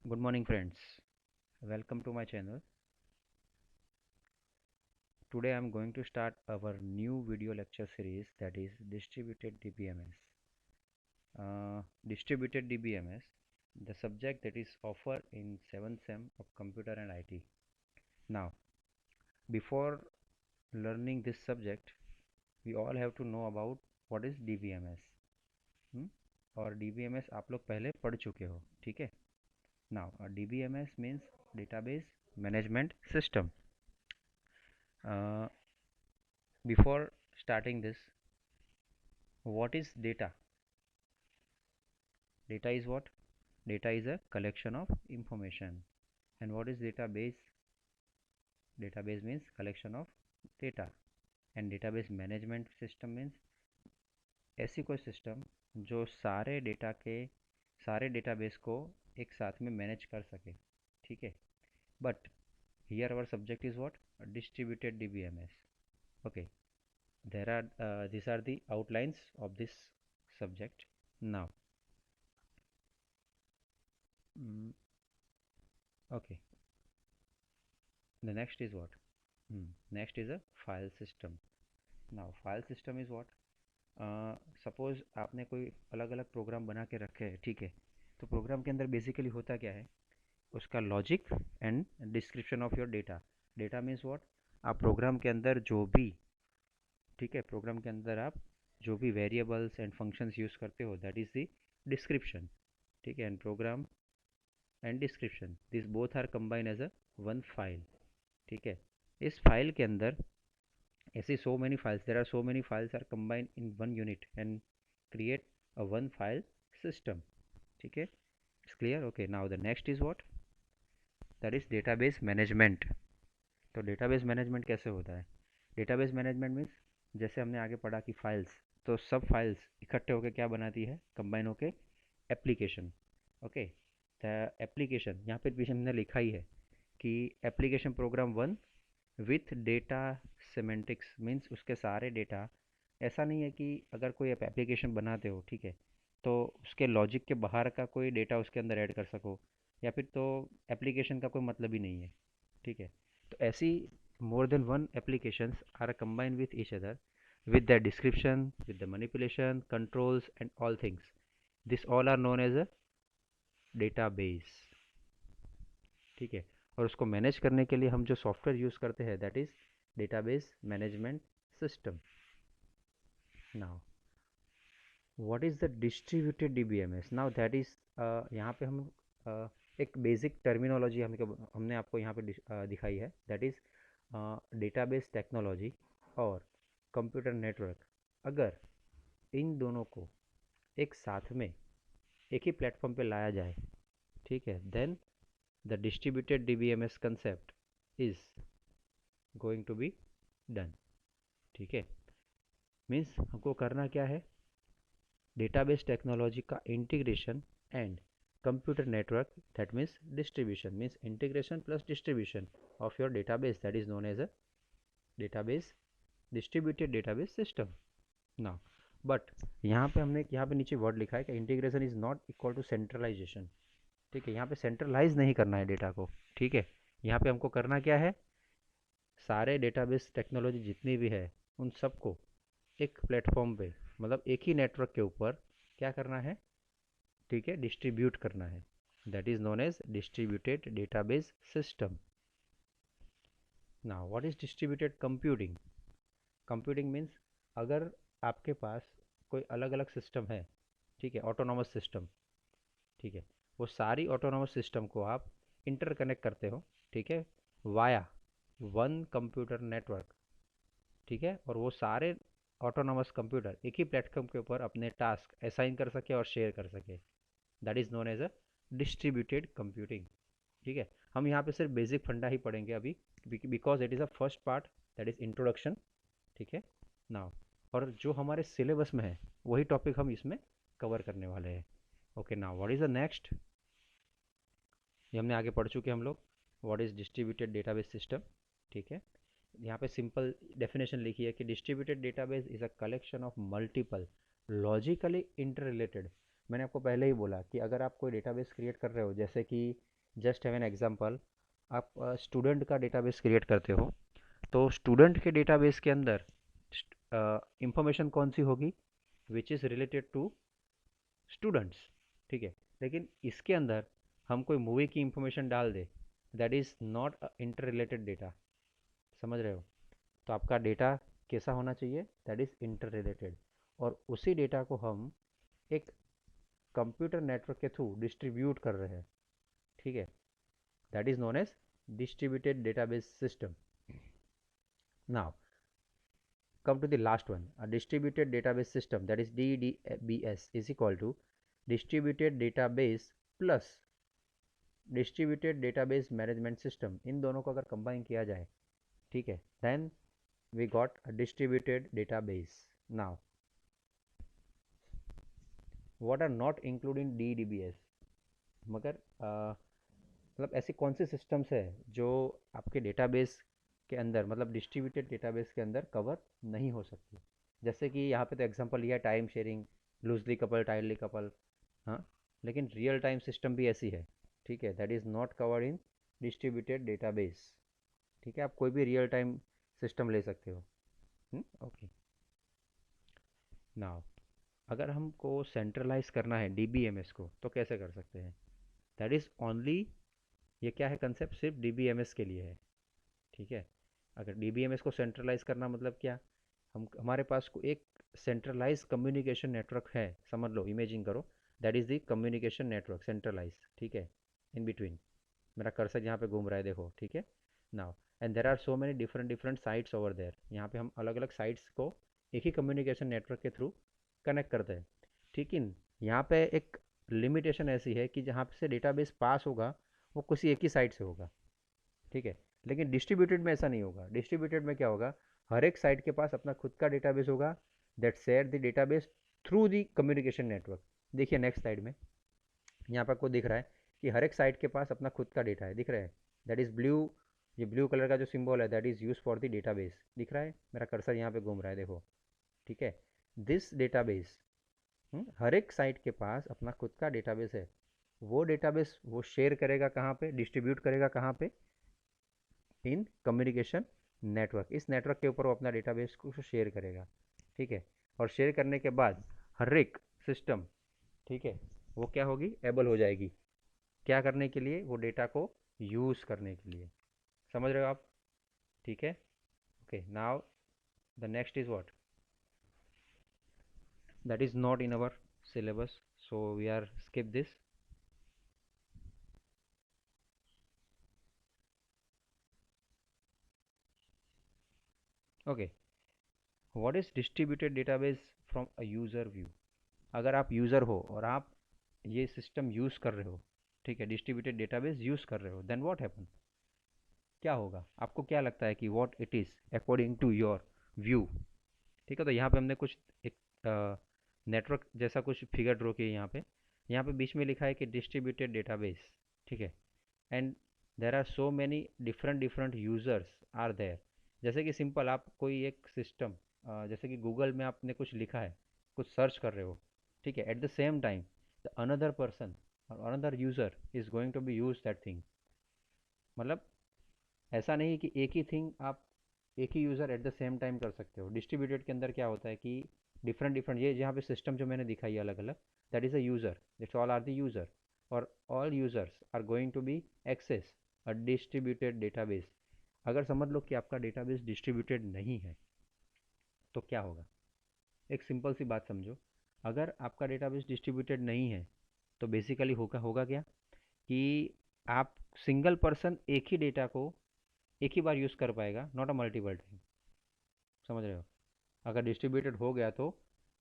Good morning, friends. Welcome to my channel. Today I'm going to start our new video lecture series, that is Distributed DBMS. Distributed DBMS, the subject that is offered in 7th sem of Computer and IT. Now, before learning this subject, we all have to know about what is DBMS. hmm? और DBMS आप लोग पहले पढ़ चुके हो, ठीक है? Now, a DBMS means Database Management System. Uh, Before starting this, what is data? Data is what? Data is a collection of information. And what is database? Database means collection of data. And database management system means ऐसी कोई system जो सारे database को एक साथ में manage कर सके, ठीक है? But here our subject is what? Distributed DBMS. Okay, these are the outlines of this subject. Now, okay, the next is what? Next is a file system. Now file system is what? Suppose आपने कोई अलग अलग programme बना के रखे हैं, ठीक है? तो प्रोग्राम के अंदर बेसिकली होता क्या है? उसका logic and description of your data. Data means what? आप प्रोग्राम के अंदर जो भी, ठीक है, प्रोग्राम के अंदर आप जो भी वेरिएबल्स एंड फंक्शंस यूज़ करते हो, दैट इज़ द डिस्क्रिप्शन, ठीक है? And program and description, this both are combine as a one file, ठीक है? इस फाइल के अंदर ऐसी so many files, there are so many files are combined in one unit and create a one file system, ठीक है? It's clear? Okay, now the next is what? That is database management. तो database management कैसे होता है? database management means, जैसे हमने आगे पढ़ा कि फाइल्स, तो सब फाइल्स इकट्ठे होकर क्या बनाती है? कंबाइन होकर एप्लीकेशन. ओके, द एप्लीकेशन यहाँ पे पीछे हमने लिखा ही है कि application program one with data semantics, means उसके सारे डेटा. ऐसा नहीं है कि अगर कोई आप एप्लीकेशन बनाते हो, ठीक है, तो उसके लॉजिक के बाहर का कोई डेटा उसके अंदर ऐड कर सको, या फिर तो एप्लीकेशन का कोई मतलब ही नहीं है, ठीक है? तो ऐसी more than one applications are combined with each other with their description, with the manipulation, controls and all things. This all are known as a database, ठीक है? और उसको मैनेज करने के लिए हम जो सॉफ्टवेयर यूज़ करते हैं, that is database management system. Now what is the distributed DBMS? Now that is, यहाँ पे हम एक बेसिक टर्मिनोलॉजी हमने आपको यहाँ पे दिखाई है, दैट इज़ डेटाबेस टेक्नोलॉजी और कंप्यूटर नेटवर्क. अगर इन दोनों को एक साथ में एक ही प्लेटफॉर्म पे लाया जाए, ठीक है, then the distributed DBMS concept is going to be done, ठीक है? मीन्स हमको करना क्या है? डेटाबेस टेक्नोलॉजी का integration and computer network, that means distribution, means integration plus distribution of your database, that is known as a database distributed database system. Now but यहाँ पे नीचे वर्ड लिखा है कि integration is not equal to centralization, ठीक है? यहाँ पे सेंट्रलाइज नहीं करना है डेटा को, ठीक है? यहाँ पे हमको करना क्या है? सारे डेटाबेस टेक्नोलॉजी जितनी भी है उन सबको एक प्लेटफॉर्म पे, मतलब एक ही नेटवर्क के ऊपर क्या करना है? ठीक है, डिस्ट्रीब्यूट करना है. That is known as distributed database system. Now what is distributed computing? Computing means, अगर आपके पास कोई अलग अलग सिस्टम है, ठीक है, ऑटोनॉमस सिस्टम, ठीक है, वो सारी ऑटोनॉमस सिस्टम को आप इंटरकनेक्ट करते हो, ठीक है, वाया वन कंप्यूटर नेटवर्क, ठीक है, और वो सारे ऑटोनॉमस कंप्यूटर एक ही प्लेटफॉर्म के ऊपर अपने टास्क असाइन कर सके और शेयर कर सके, that is known as a distributed computing, ठीक है? हम यहाँ पे सिर्फ बेसिक फंडा ही पढ़ेंगे अभी, because it is a first part, that is introduction, ठीक है? नाउ, और जो हमारे सिलेबस में है वही टॉपिक हम इसमें कवर करने वाले हैं. Okay, now what is the next? ये हमने आगे पढ़ चुके हम लोग, what is distributed database system, ठीक है? यहाँ पे सिंपल डेफिनेशन लिखी है कि distributed database is a collection of multiple logically interrelated मैंने आपको पहले ही बोला कि अगर आप कोई डेटाबेस क्रिएट कर रहे हो, जैसे कि जस्ट हैव एन एग्जांपल, आप स्टूडेंट का डेटाबेस क्रिएट करते हो, तो स्टूडेंट के डेटाबेस के अंदर इंफॉर्मेशन कौन सी होगी, which is related to students, ठीक है। लेकिन इसके अंदर हम कोई मूवी की इंफॉर्मेशन डाल दे, that is not interrelated data, समझ रहे हो। तो आपका डेटा कैसा होना चाहिए, दैट इज़ इंटर रिलेटेड, और उसी डेटा को हम एक कंप्यूटर नेटवर्क के थ्रू डिस्ट्रीब्यूट कर रहे हैं, ठीक है। That is known as distributed database system. Now come to the last one. A distributed database system, that is DDBS, is equal to distributed database plus distributed database management system. इन दोनों को अगर combine किया जाए, ठीक है, then we got a distributed database. Now what are not included in DDBS, मगर मतलब ऐसी कौन सी सिस्टम्स है जो आपके डेटाबेस के अंदर, मतलब डिस्ट्रीब्यूटेड डेटाबेस के अंदर कवर नहीं हो सकती। जैसे कि यहाँ पे तो एग्जांपल लिया time sharing, loosely couple, tightly couple, हाँ, लेकिन रियल टाइम सिस्टम भी ऐसी है, ठीक है, that is not covered in distributed database, ठीक है। आप कोई भी रियल टाइम सिस्टम ले सकते हो। ओके, नाउ अगर हमको सेंट्रलाइज करना है डीबीएमएस को, तो कैसे कर सकते हैं, दैट इज़ ओनली, ये क्या है कंसेप्ट, सिर्फ डीबीएमएस के लिए है, ठीक है। अगर डीबीएमएस को सेंट्रलाइज करना मतलब क्या, हम हमारे पास एक सेंट्रलाइज कम्युनिकेशन नेटवर्क है, समझ लो, इमेजिन करो, that is the communication network centralize, ठीक है। इन बिटवीन मेरा कर्सर यहाँ पे घूम रहा है, देखो, ठीक है। Now and there are so many different different sites over there, यहाँ पे हम अलग अलग साइट्स को एक ही कम्युनिकेशन नेटवर्क के थ्रू कनेक्ट करते हैं, ठीक है। यहाँ पे एक लिमिटेशन ऐसी है कि जहाँ से डेटाबेस पास होगा वो किसी एक ही साइट से होगा, ठीक है। लेकिन डिस्ट्रीब्यूटेड में ऐसा नहीं होगा। डिस्ट्रीब्यूटेड में क्या होगा, हर एक साइट के पास अपना खुद का डेटाबेस होगा, that share the database through the communication network. देखिए नेक्स्ट स्लाइड में, यहाँ पर आपको दिख रहा है कि हर एक साइट के पास अपना खुद का डेटा है, दिख रहा है, दैट इज़ ब्लू, ये ब्लू कलर का जो सिंबल है that is use for the database, दिख रहा है, मेरा कर्सर यहाँ पे घूम रहा है, देखो, ठीक है। दिस डेटाबेस, हर एक साइट के पास अपना खुद का डेटाबेस है। वो डेटाबेस वो शेयर करेगा कहाँ पे, डिस्ट्रीब्यूट करेगा कहाँ पे, इन कम्युनिकेशन नेटवर्क। इस नेटवर्क के ऊपर वो अपना डेटाबेस को शेयर करेगा, ठीक है। और शेयर करने के बाद हर एक सिस्टम, ठीक है, वो क्या होगी, एबल हो जाएगी, क्या करने के लिए, वो डेटा को यूज़ करने के लिए, समझ रहे हो आप, ठीक है। Okay, now the next is what, that is not in our syllabus, so we are skip this. Okay, what is distributed database from a user view? अगर आप यूज़र हो और आप ये सिस्टम यूज़ कर रहे हो, ठीक है, डिस्ट्रीब्यूटेड डेटाबेस यूज़ कर रहे हो, देन व्हाट हैपन, क्या होगा, आपको क्या लगता है कि what it is according to your view, ठीक है। तो यहाँ पे हमने कुछ एक नेटवर्क जैसा कुछ फिगर ड्रॉ किया यहाँ पे बीच में लिखा है कि डिस्ट्रीब्यूटेड डेटाबेस, ठीक है, and there are so many different different users are there. जैसे कि सिंपल आप कोई एक सिस्टम, जैसे कि गूगल में आपने कुछ लिखा है, कुछ सर्च कर रहे हो, ठीक है, at the same time the another person और another user is going to be use that thing. मतलब ऐसा नहीं कि एक ही थिंग आप एक ही user at the same time कर सकते हो। डिस्ट्रीब्यूटेड के अंदर क्या होता है कि डिफरेंट डिफरेंट, ये जहाँ पे सिस्टम जो मैंने दिखाई है अलग अलग, that is a user, that's all are the user, और all users are going to be access a distributed database. अगर समझ लो कि आपका डेटाबेस डिस्ट्रीब्यूटेड नहीं है, तो क्या होगा, एक सिंपल सी बात समझो, अगर आपका डेटाबेस डिस्ट्रीब्यूटेड नहीं है तो बेसिकली होगा होगा क्या कि आप सिंगल पर्सन एक ही डेटा को एक ही बार यूज़ कर पाएगा, नॉट अ मल्टीपल टाइम, समझ रहे हो। अगर डिस्ट्रीब्यूटेड हो गया तो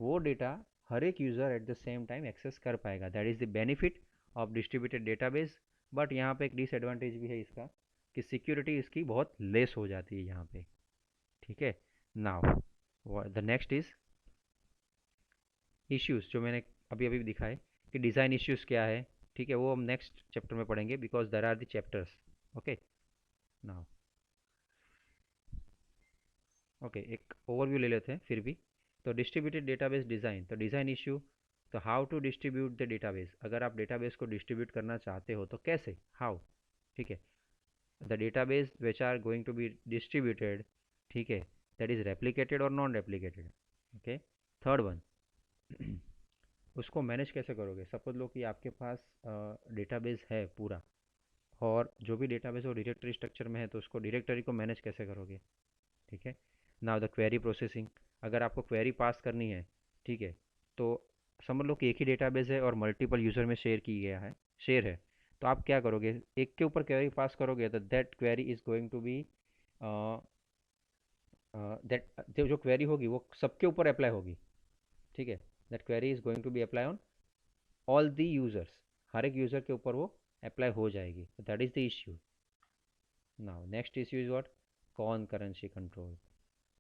वो डेटा हर एक user at the same time access कर पाएगा, that is the benefit of distributed database. But यहाँ पे एक डिसएडवांटेज भी है इसका, कि सिक्योरिटी इसकी बहुत लेस हो जाती है यहाँ पे, ठीक है। Now the next is issues, जो मैंने अभी अभी दिखाए कि डिज़ाइन इश्यूज क्या है, ठीक है, वो हम नेक्स्ट चैप्टर में पढ़ेंगे, because there are the chapters. Okay, now okay, एक ओवरव्यू ले लेते हैं फिर भी। तो डिस्ट्रीब्यूटेड डेटाबेस डिज़ाइन, तो डिज़ाइन इशू तो how to distribute the database, अगर आप डेटाबेस को डिस्ट्रीब्यूट करना चाहते हो तो कैसे, हाउ, ठीक है। The database which are going to be distributed, ठीक है, दैट इज रेप्लिकेटेड और non replicated. Okay, third one, उसको मैनेज कैसे करोगे। सपोज लो कि आपके पास डेटाबेस है पूरा, और जो भी डेटाबेस वो डायरेक्टरी स्ट्रक्चर में है, तो उसको डायरेक्टरी को मैनेज कैसे करोगे, ठीक है। नाउ द क्वेरी प्रोसेसिंग, अगर आपको क्वेरी पास करनी है, ठीक है, तो समझ लो कि एक ही डेटाबेस है और मल्टीपल यूज़र में शेयर की गया है, शेयर है, तो आप क्या करोगे, एक के ऊपर क्वेरी पास करोगे तो that query is going to be, that जो क्वेरी होगी वो सबके ऊपर अप्लाई होगी, ठीक है। That query is going to be apply on all the users, हर एक यूज़र के ऊपर वो अप्लाई हो जाएगी, that is the issue. Now next issue is what, concurrency control,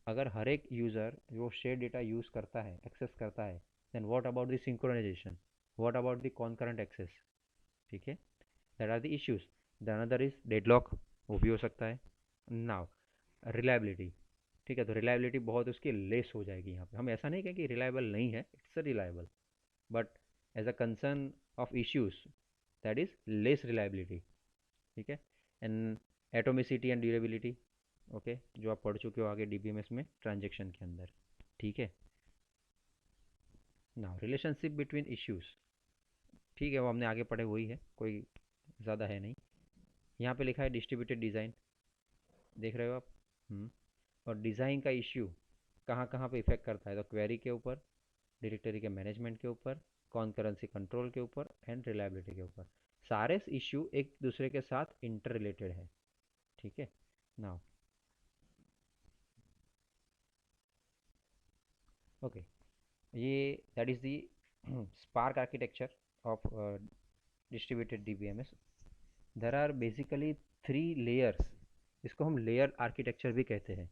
अगर हर एक यूज़र वो शेयर डेटा यूज़ करता है, एक्सेस करता है, then what about the synchronization, what about the concurrent access, ठीक है, that are the issues. The another is deadlock, वो भी हो सकता है। नाउ रिलायबिलिटी, ठीक है, तो रिलायबिलिटी बहुत उसकी लेस हो जाएगी यहाँ पे, हम ऐसा नहीं कहें कि रिलायबल नहीं है, it's a reliable, but as a concern of issues that is less reliability, ठीक है। And atomicity and durability, okay, जो आप पढ़ चुके हो आगे डीबीएमएस में ट्रांजेक्शन के अंदर, ठीक है। नाउ रिलेशनशिप बिटवीन इश्यूज, ठीक है, वो हमने आगे पढ़े वही है, कोई ज़्यादा है नहीं। यहाँ पे लिखा है डिस्ट्रीब्यूटेड डिज़ाइन, देख रहे हो आप। हम्म, और डिज़ाइन का इश्यू कहाँ कहाँ पे इफेक्ट करता है, तो क्वेरी के ऊपर, डायरेक्टरी के मैनेजमेंट के ऊपर, कॉन्करेंसी कंट्रोल के ऊपर एंड रिलायबिलिटी के ऊपर, सारे इश्यू एक दूसरे के साथ इंटर रिलेटेड है, ठीक है। नाउ ओके, ये that is the spark architecture of distributed DBMS. There are basically three layers, इसको हम लेयर आर्किटेक्चर भी कहते हैं,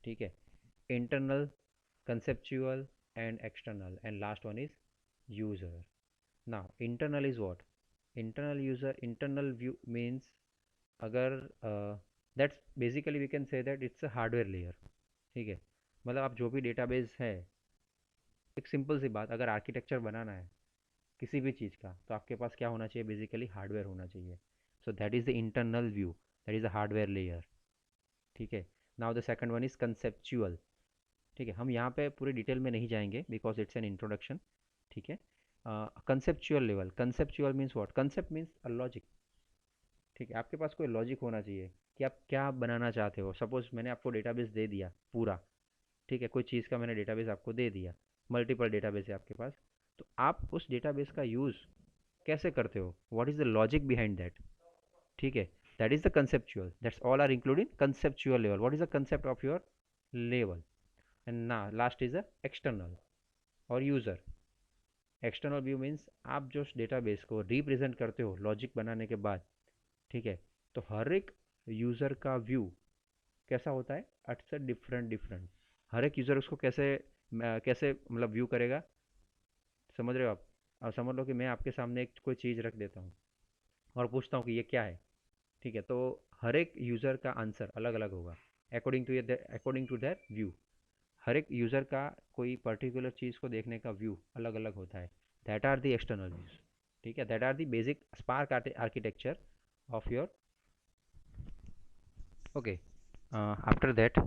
ठीक है। Internal, conceptual and external, and last one is user. Now internal is what, internal user, internal view means, अगर that's basically we can say that it's a hardware layer, ठीक है। मतलब आप जो भी डेटाबेस है, एक सिंपल सी बात, अगर आर्किटेक्चर बनाना है किसी भी चीज़ का, तो आपके पास क्या होना चाहिए, बेसिकली हार्डवेयर होना चाहिए। So that is the internal view, that is the hardware layer, ठीक है। Now the second one is conceptual, ठीक है, हम यहाँ पे पूरी डिटेल में नहीं जाएंगे बिकॉज इट्स एन इंट्रोडक्शन, ठीक है। Conceptual level, conceptual means what, concept means a logic, ठीक है, आपके पास कोई लॉजिक होना चाहिए कि आप क्या बनाना चाहते हो। सपोज मैंने आपको डेटाबेस दे दिया पूरा, ठीक है, कोई चीज़ का मैंने डेटाबेस आपको दे दिया, मल्टीपल डेटाबेस है आपके पास, तो आप उस डेटाबेस का यूज़ कैसे करते हो, what is the logic behind that, ठीक है, that is the conceptual, that's all are including conceptual level, what is the concept of your level. And ना लास्ट इज द एक्सटर्नल और यूज़र। एक्सटर्नल व्यू मीन्स आप जो database को represent करते हो logic बनाने के बाद, ठीक है, तो हर एक यूज़र का व्यू कैसा होता है, इट्स डिफरेंट डिफरेंट, हर एक यूज़र उसको कैसे कैसे मतलब व्यू करेगा, समझ रहे हो आप। अब समझ लो कि मैं आपके सामने एक कोई चीज़ रख देता हूँ और पूछता हूँ कि ये क्या है, ठीक है, तो हर एक यूज़र का आंसर अलग अलग होगा, अकॉर्डिंग टू दैट व्यू, हर एक यूज़र का कोई पर्टिकुलर चीज़ को देखने का व्यू अलग अलग होता है, that are the external views, ठीक है, that are the basic spark architecture of your, okay. After that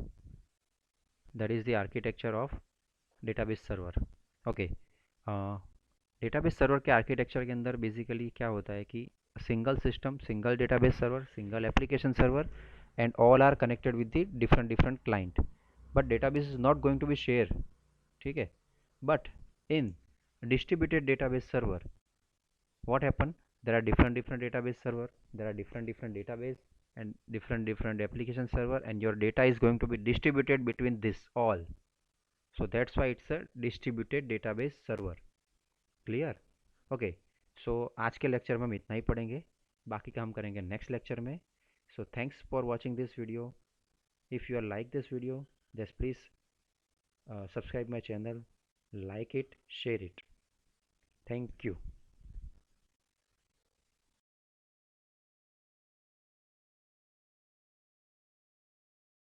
is the architecture of database server, okay. Database server के आर्किटेक्चर के अंदर बेसिकली क्या होता है कि single system, single database server, single application server, and all are connected with the different different client, but database is not going to be share, ठीक है। But in distributed database server, what happen, there are different database server, there are different database and different application server, and your data is going to be distributed between this all, so that's why it's a distributed database server, clear, okay। so आज के lecture में हम इतना ही पढ़ेंगे, बाकी का हम करेंगे नेक्स्ट लेक्चर में। so thanks for watching this video, if you are like this video, just please subscribe my channel, like it, share it, thank you।